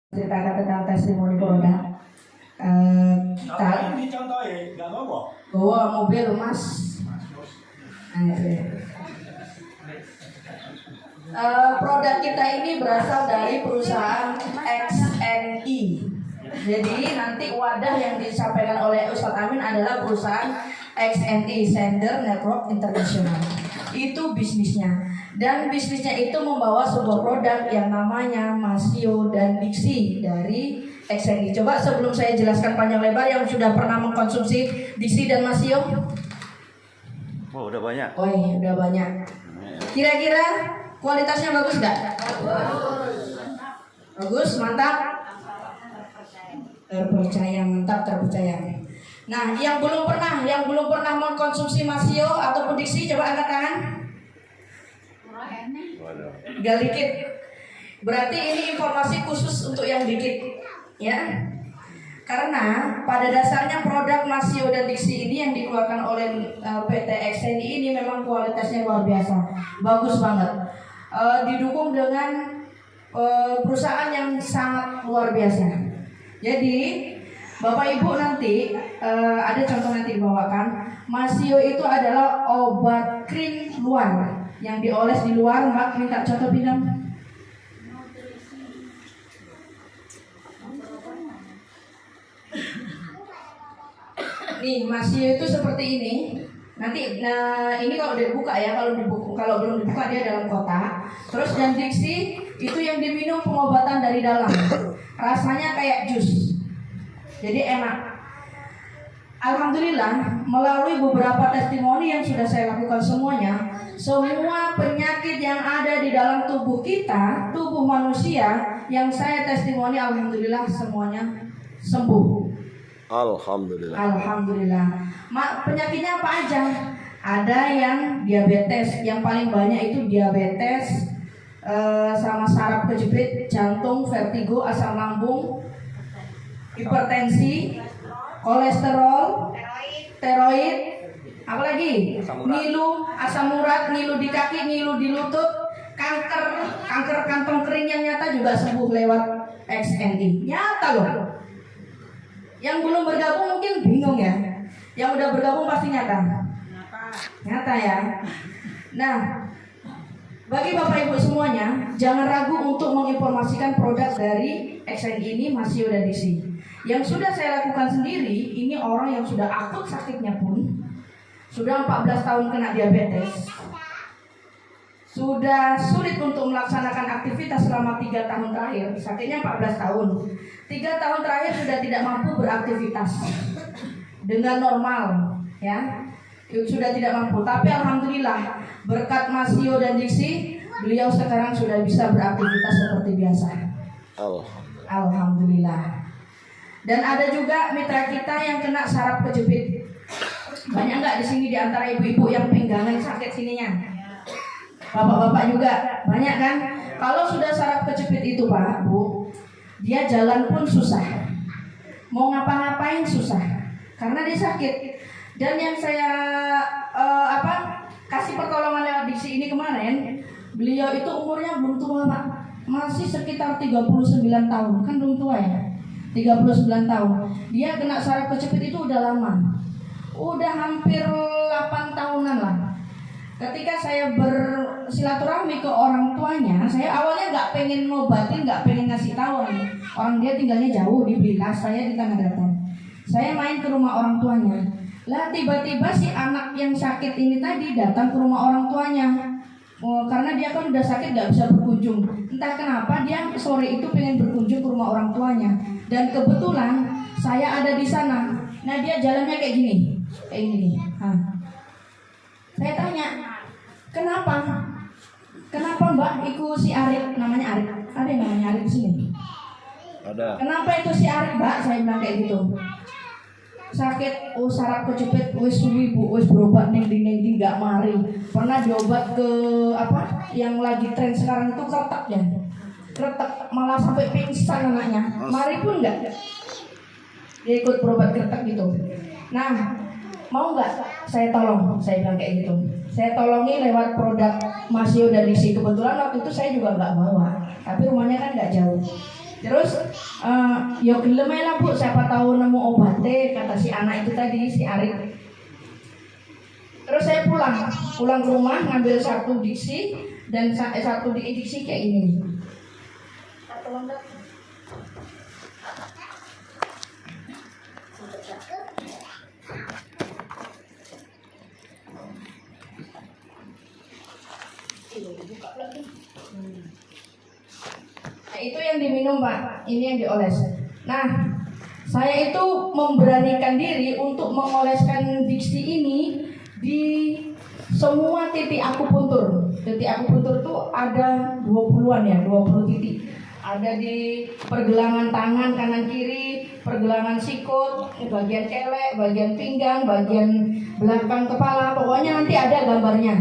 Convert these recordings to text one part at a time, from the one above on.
ceritakan tentang testimoni produk. Ini contohnya, nggak bawa? Bawa mobil mas. Produk kita ini berasal dari perusahaan XNI. Jadi nanti wadah yang disampaikan oleh Ustadz Amin adalah perusahaan XNI, Sender Network International. Itu bisnisnya. Dan bisnisnya itu membawa sebuah produk yang namanya Masio dan Diksi dari XNI. Coba sebelum saya jelaskan panjang lebar, yang sudah pernah mengkonsumsi Diksi dan Masio? Oh, udah banyak. Oh iya, udah banyak. Kira-kira kualitasnya bagus nggak? Bagus, mantap. Terpercaya, mantap, terpercaya. Nah, yang belum pernah mengkonsumsi Masio ataupun Diksi, coba angkat tangan. Gak dikit. Berarti ini informasi khusus untuk yang dikit, ya. Karena pada dasarnya produk Masio dan Diksi ini yang dikeluarkan oleh PT XNI ini memang kualitasnya luar biasa, bagus banget. Didukung dengan perusahaan yang sangat luar biasa. Jadi Bapak Ibu nanti ada contoh nanti dibawakan. Masio itu adalah obat krim luar yang dioles di luar. Mbak minta contoh bidang. Nih Masio itu seperti ini. Nanti, ini kalau dibuka ya, kalau belum dibuka dia dalam kotak. Terus dan Diksi itu yang diminum pengobatan dari dalam. Rasanya kayak jus. Jadi enak. Alhamdulillah melalui beberapa testimoni yang sudah saya lakukan semuanya, semua penyakit yang ada di dalam tubuh kita, tubuh manusia yang saya testimoni, alhamdulillah semuanya sembuh. Alhamdulillah. Alhamdulillah. Penyakitnya apa aja? Ada yang diabetes, yang paling banyak itu diabetes, sama saraf kejepit, jantung, vertigo, asam lambung, hipertensi, kolesterol, tiroid, apalagi ngilu, asam urat, ngilu di kaki, ngilu di lutut, kanker kantong kering yang nyata juga sembuh lewat XNI. Nyata loh. Yang belum bergabung mungkin bingung ya. Yang udah bergabung pasti nyata. Nyata ya. Nah, bagi Bapak Ibu semuanya, jangan ragu untuk menginformasikan produk dari XNI ini, Masio dan Diksi. Yang sudah saya lakukan sendiri, ini orang yang sudah akut sakitnya pun, sudah 14 tahun kena diabetes, sudah sulit untuk melaksanakan aktivitas selama 3 tahun terakhir. Sakitnya 14 tahun. 3 tahun terakhir sudah tidak mampu beraktivitas dengan normal, ya. Sudah tidak mampu, tapi alhamdulillah berkat Masio dan Diksi, beliau sekarang sudah bisa beraktivitas seperti biasa. Alhamdulillah. Dan ada juga mitra kita yang kena saraf kejepit. Banyak nggak di sini di antara ibu-ibu yang pinggangan sakit sininya? Bapak-bapak juga banyak kan? Kalau sudah saraf kejepit itu Pak, Bu, dia jalan pun susah, mau ngapa-ngapain susah, karena dia sakit. Dan yang saya kasih pertolongan lewat Diksi ini kemarin, beliau itu umurnya belum tua Pak, masih sekitar 39 tahun, kan belum tua ya, 39 tahun. Dia kena saraf kejepit itu udah lama, udah hampir 8 tahunan lah. Ketika saya bersilaturahmi ke orang tuanya, saya awalnya nggak pengen ngobatin, nggak pengen ngasih tahu nih. Orang dia tinggalnya jauh di Blilas, saya di Tanah Datar. Saya main ke rumah orang tuanya. Lah tiba-tiba si anak yang sakit ini tadi datang ke rumah orang tuanya. Karena dia kan udah sakit nggak bisa berkunjung. Entah kenapa dia sore itu pengen berkunjung ke rumah orang tuanya. Dan kebetulan saya ada di sana. Nah dia jalannya kayak gini, kayak gini. Saya tanya, kenapa Mbak ikut si Arif, namanya Arif, ada yang namanya Arif di sini? Ada. Kenapa itu si Arif Mbak? Saya bilang kayak gitu. Sakit, saraf kejepit, wis suwi Bu, wis berobat neng nggak mari. Pernah diobat ke yang lagi tren sekarang itu kretek ya, kretek malah sampai pingsan anaknya. Mari pun nggak, dia ikut berobat kretek gitu. Nah, mau nggak saya tolong? Saya bilang kayak gitu. Saya tolongi lewat produk Masio dan Diksi. Kebetulan waktu itu saya juga nggak bawa, tapi rumahnya kan nggak jauh. Terus ya gelem ae lah Bu, siapa tahu nemu obatnya, kata si anak itu tadi, si Arif. Terus saya pulang ke rumah ngambil satu diksi dan satu diksi kayak gini. Nah, itu yang diminum Pak, ini yang dioles. Nah, saya itu memberanikan diri untuk mengoleskan diksi ini di semua titik akupuntur. Titik akupuntur itu ada 20-an ya, 20 titik. Ada di pergelangan tangan kanan kiri, pergelangan sikut, bagian kelek, bagian pinggang, bagian belakang kepala. Pokoknya nanti ada gambarnya.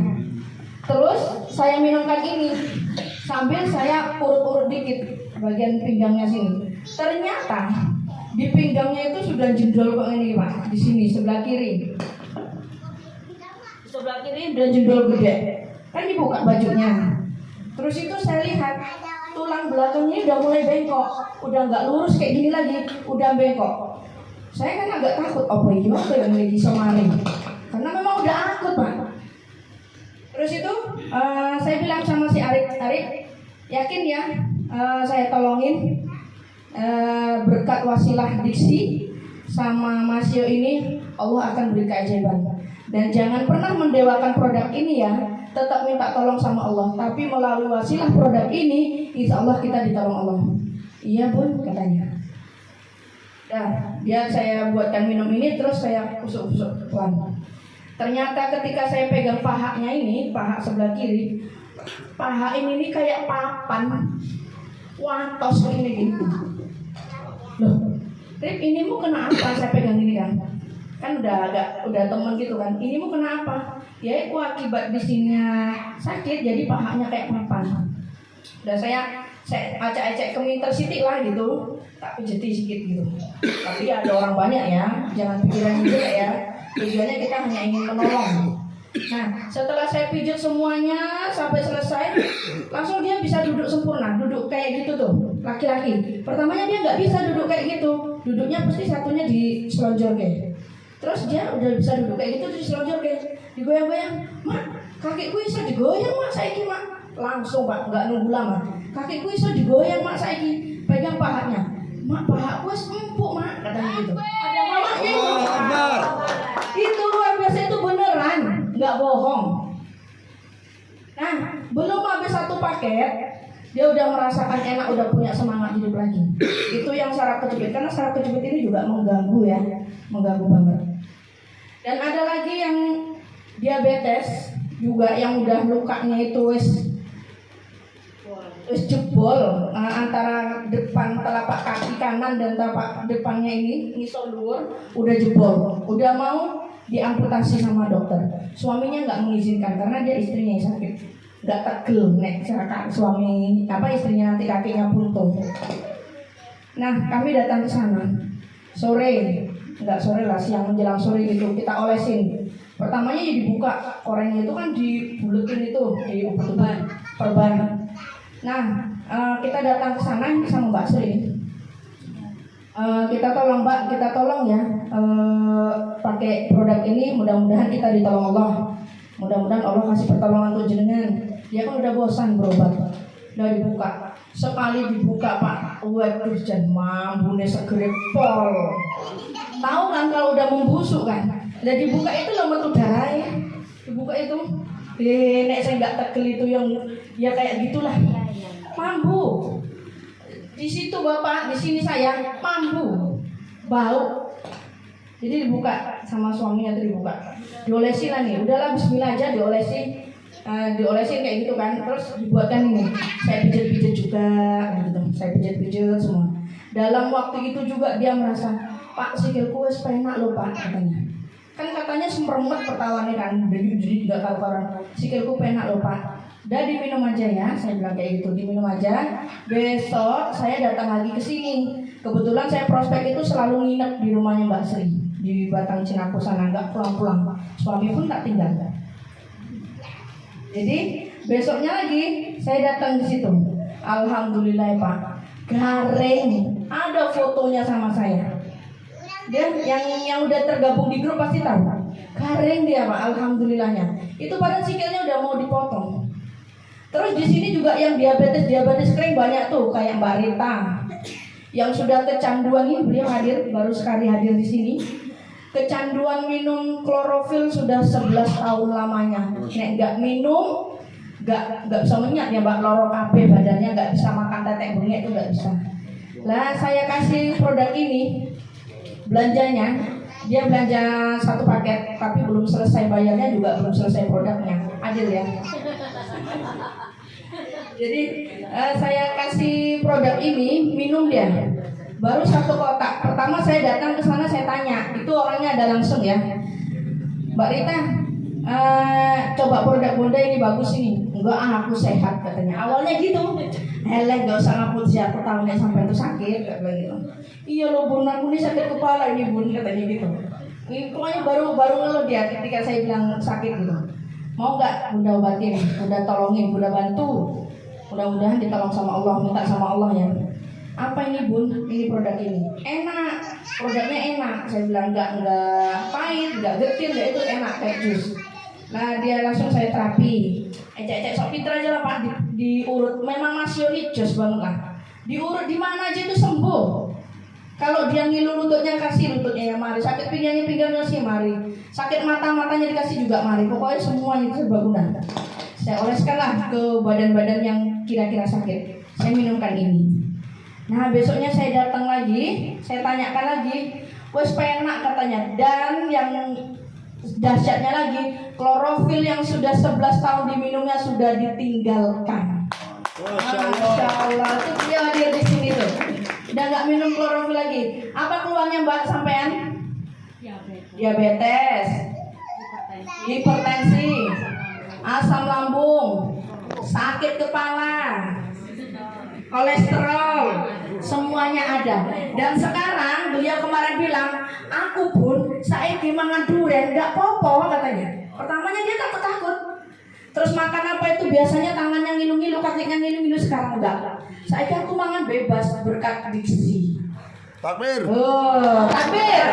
Terus saya minumkan ini sambil saya urut-urut dikit bagian pinggangnya sini. Ternyata di pinggangnya itu sudah jendol kok ini Pak, di sini sebelah kiri. Sebelah kiri udah jendol gede. Kan dibuka bajunya. Terus itu saya lihat tulang belakangnya udah mulai bengkok, udah nggak lurus kayak gini lagi, udah bengkok. Saya kan agak takut, apa ini apa yang lagi somaling? Karena memang udah akut Pak. Terus itu saya bilang sama si Arif, yakin ya saya tolongin berkat wasilah diksi sama Mas Yo ini Allah akan beri keajaiban. Dan jangan pernah mendewakan produk ini ya, tetap minta tolong sama Allah. Tapi melalui wasilah produk ini, insya Allah kita ditolong Allah. Iya Bun, katanya. Nah, dia saya buatkan minum ini, terus saya usuk-usuk pelan. Ternyata ketika saya pegang pahanya ini, paha sebelah kiri, paha ini kayak papan, watos ini gitu. Loh, Rip, ini mau kena apa? Saya pegang ini kan udah temen gitu kan. Ini mau kena apa? Ya itu akibat di sininya sakit, jadi pahanya kayak papan. Dan saya acak-acak ke minter sitik lah gitu, tak pijeti sedikit gitu. Tapi ada orang banyak ya, jangan pikiran juga ya. Tujuannya kita hanya ingin menolong. Nah, setelah saya pijat semuanya sampai selesai, langsung dia bisa duduk sempurna, duduk kayak gitu tuh, laki-laki. Pertamanya dia nggak bisa duduk kayak gitu, duduknya pasti satunya di selonjor kayak. Terus dia udah bisa duduk kayak gitu, terus selonjor kayak digoyang-goyang. Mak, kakiku bisa digoyang mak saiki mak. Langsung Pak, nggak nunggu lama. Kakiku bisa digoyang mak saiki, pegang pahanya. Mak, pahaku empuk mak, katanya gitu. Ada mamanya itu. Itu luar biasa, itu beneran, nggak bohong. Nah, belum habis satu paket, dia udah merasakan enak, udah punya semangat hidup lagi. Itu yang saraf kejepit, karena saraf kejepit ini juga mengganggu ya, mengganggu banget. Dan ada lagi yang diabetes juga, yang udah lukanya itu wis jebol antara depan telapak kaki kanan dan telapak depannya ini ngisor luar udah jebol, udah mau diamputasi sama dokter. Suaminya nggak mengizinkan karena dia istrinya yang sakit, nggak tegel nek suami istrinya nanti kakinya buntung. Nah, kami datang ke sana sore, nggak sore lah, siang menjelang sore gitu, kita olesin. Pertamanya ya dibuka korengnya itu kan dibuletin itu di perban. Nah, kita datang ke sana sama Mbak Sri. Kita tolong Mbak, kita tolong ya pakai produk ini, mudah-mudahan kita ditolong Allah. Mudah-mudahan Allah kasih pertolongan untuk jenengan. Dia kan udah bosan berobat. Udah dibuka. Sekali dibuka Pak, waduh jan mambune segere pol. Tahu kan kalau udah membusuk kan? Udah dibuka itu lemot udara ya. Dibuka itu. Nek saya nggak tegel itu yang ya kayak gitulah. Mambu. Di situ Bapak, di sini saya mambu. Bau. Jadi dibuka sama suaminya itu dibuka. Diolesi lah nih. Udahlah bismillah aja diolesi. Diolesin kayak gitu kan. Terus dibuatkan ini. Saya pijat-pijat juga gitu. Saya pijat-pijat semua. Dalam waktu itu juga dia merasa, "Pak, sikilku wis penak lho, Pak," katanya. Kan katanya sempremut pertawannya kan. Jadi tidak karuan. Sikilku penak lho, Pak. Udah diminum aja ya, saya bilang kayak gitu, diminum aja. Besok saya datang lagi ke sini. Kebetulan saya prospek itu selalu nginep di rumahnya Mbak Sri di Batang Cinaku sana, nggak pulang-pulang. Suami pun tak tinggal. Jadi besoknya lagi saya datang di situ. Alhamdulillah Pak, garing, ada fotonya sama saya. Dia yang udah tergabung di grup pasti tahu. Garing dia Pak, alhamdulillahnya. Itu padahal sikilnya udah mau dipotong. Terus di sini juga yang diabetes kering banyak tuh, kayak Mbak Rita. Yang sudah kecanduan ini, beliau baru sekali hadir di sini. Kecanduan minum klorofil sudah 11 tahun lamanya. Nek nggak minum, nggak bisa minyak ya Mbak, loro kabeh badannya, nggak bisa makan tetek bengek itu nggak bisa. Lah saya kasih produk ini, belanjanya dia belanja satu paket tapi belum selesai bayarnya, juga belum selesai produknya. Adil ya. Jadi saya kasih produk ini, minum dia. Baru satu kotak. Pertama saya datang ke sana, saya tanya, itu orangnya ada langsung ya. Mbak Rita, coba produk Bunda ini bagus ini. Enggak, aku sehat katanya. Awalnya gitu. Gak usah ngaput sih, aku tahu nih sampai itu sakit gitu. Iya loh Bun, aku ini sakit kepala ini Bun, katanya gitu. Pokoknya baru ngeluh dia ketika saya bilang sakit gitu. Mau nggak Bunda obatin, Bunda tolongin, Bunda bantu. Mudah-mudahan ditolong sama Allah, minta sama Allah ya. Apa ini Bun? Ini produk ini. Enak, produknya enak. Saya bilang nggak pahit, nggak getir, ya itu enak kayak jus. Nah dia langsung saya terapi. Cek sok pinter aja lah Pak, diurut. Memang Masio ini jos banget lah. Diurut di mana aja itu sembuh. Kalau dia ngilu lututnya, kasih lututnya ya mari. Sakit pinggangnya sih mari. Sakit matanya dikasih juga mari. Pokoknya semuanya itu serbaguna. Saya oleskanlah ke badan-badan yang kira-kira sakit. Saya minumkan ini. Nah besoknya saya datang lagi, saya tanyakan lagi, wes penak katanya. Dan yang dahsyatnya lagi, klorofil yang sudah 11 tahun diminumnya sudah ditinggalkan. Masya Allah, itu dia hadir di sini tuh. Udah nggak minum klorofil lagi. Apa keluhannya Mbak sampean? Diabetes, hipertensi, asam lambung, sakit kepala, kolesterol, semuanya ada. Dan sekarang beliau kemarin bilang, aku pun saiki mangan durian nggak popo katanya. Pertamanya dia takut. Terus makan apa itu biasanya tangannya ngilu-ngilu, kakinya ngilu-ngilu, sekarang enggak. Saiki aku mangan bebas berkat diksi. Takbir. Takbir.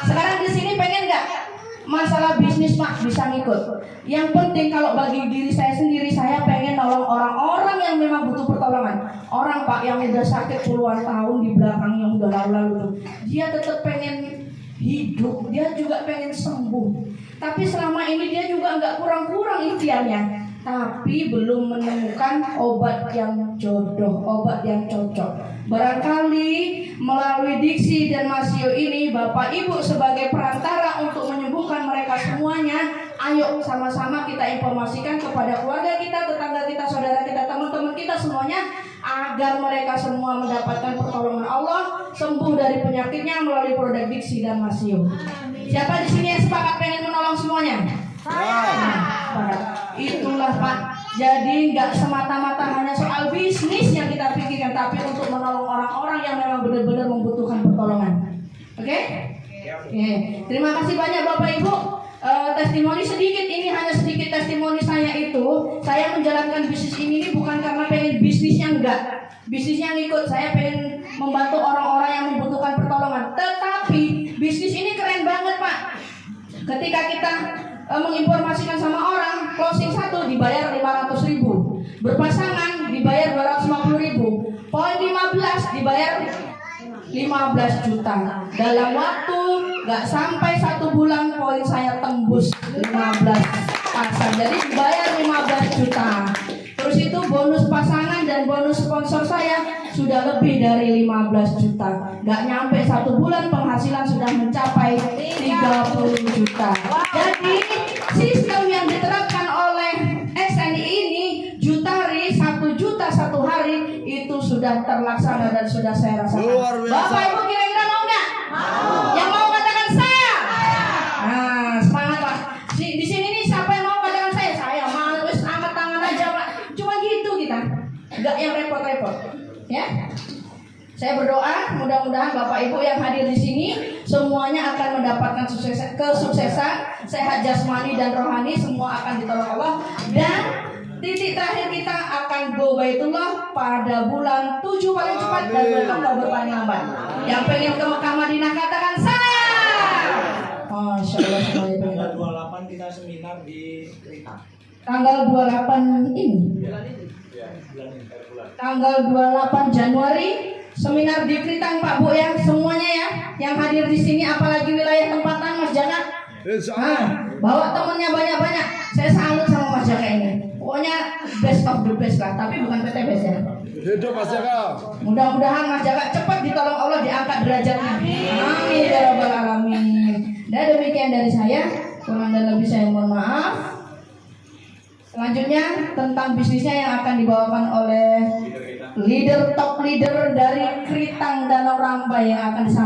Sekarang di sini pengen nggak masalah bisnis Pak bisa ngikut. Yang penting kalau bagi diri saya sendiri, saya pengen nolong orang-orang yang memang butuh pertolongan. Orang Pak yang udah sakit puluhan tahun di belakang, yang udah lalu-lalu tuh, dia tetap pengen hidup, dia juga pengen sembuh. Tapi selama ini dia juga nggak kurang-kurang ikhtiarnya, tapi belum menemukan obat yang jodoh, obat yang cocok. Barangkali melalui diksi dan Masio ini, Bapak Ibu sebagai perantara untuk menyembuhkan mereka semuanya, ayo sama-sama kita informasikan kepada keluarga kita, tetangga kita, saudara kita, teman-teman kita semuanya, agar mereka semua mendapatkan pertolongan Allah, sembuh dari penyakitnya melalui produk diksi dan Masio. Siapa di sini yang sepakat pengen menolong semuanya? Itulah Pak. Jadi nggak semata-mata hanya soal bisnis yang kita pikirkan, tapi untuk menolong orang-orang yang memang benar-benar membutuhkan pertolongan. Oke? Terima kasih banyak Bapak Ibu. Testimoni sedikit, ini hanya sedikit testimoni saya itu. Saya menjalankan bisnis ini bukan karena pengen bisnisnya, enggak. Bisnisnya ngikut, saya pengen membantu orang-orang yang membutuhkan pertolongan. Tetapi bisnis ini keren banget Pak. Ketika kita menginformasikan sama orang, closing 1 dibayar 500.000, berpasangan dibayar 250.000, poin 15 dibayar 15 juta. Dalam waktu nggak sampai 1 bulan, poin saya tembus 15 pasang. Jadi dibayar 15 juta. Terus itu bonus pasangan dan bonus sponsor saya sudah lebih dari 15 juta. Nggak nyampe 1 bulan penghasilan sudah mencapai 30 juta. Jadi sistem yang diterapkan oleh SNI ini, Jutari 1 juta 1 hari, itu sudah terlaksana dan sudah saya rasakan. Bapak Ibu kira-kira mau nggak? Yang mau katakan saya. Nah, semangat Pak. Di sini nih siapa yang mau katakan saya? Saya mau, wis angkat tangan aja Pak. Cuma gitu kita, nggak yang repot-repot. Ya. Saya berdoa mudah-mudahan Bapak Ibu yang hadir di sini semuanya akan mendapatkan kesuksesan, sehat jasmani dan rohani, semua akan ditolong Allah. Dan titik terakhir kita akan go Baitullah pada bulan 7 paling cepat dan bulan Oktober paling lambat. Yang pengen ke Mekah Madinah katakan saya. Masya Allah semuanya pengen. Tanggal 28 kita seminar di Krita. Tanggal 28 ini. Tanggal 28 Januari seminar di Kritang Pak Bu ya, semuanya ya yang hadir di sini, apalagi wilayah tempatan Mas Jaka. Bawa temennya banyak-banyak. Saya salut sama Mas Jaka ini. Pokoknya best of the best lah, tapi bukan PT best ya. Hidup Mas Jaka. Mudah-mudahan Mas Jaka cepat ditolong Allah, diangkat derajatnya. Amin ya rabbal alamin. Dan demikian dari saya, kurang dan lebih saya mohon maaf. Selanjutnya tentang bisnisnya yang akan dibawakan oleh top leader dari Kritang Danau Rampai yang akan disampaikan.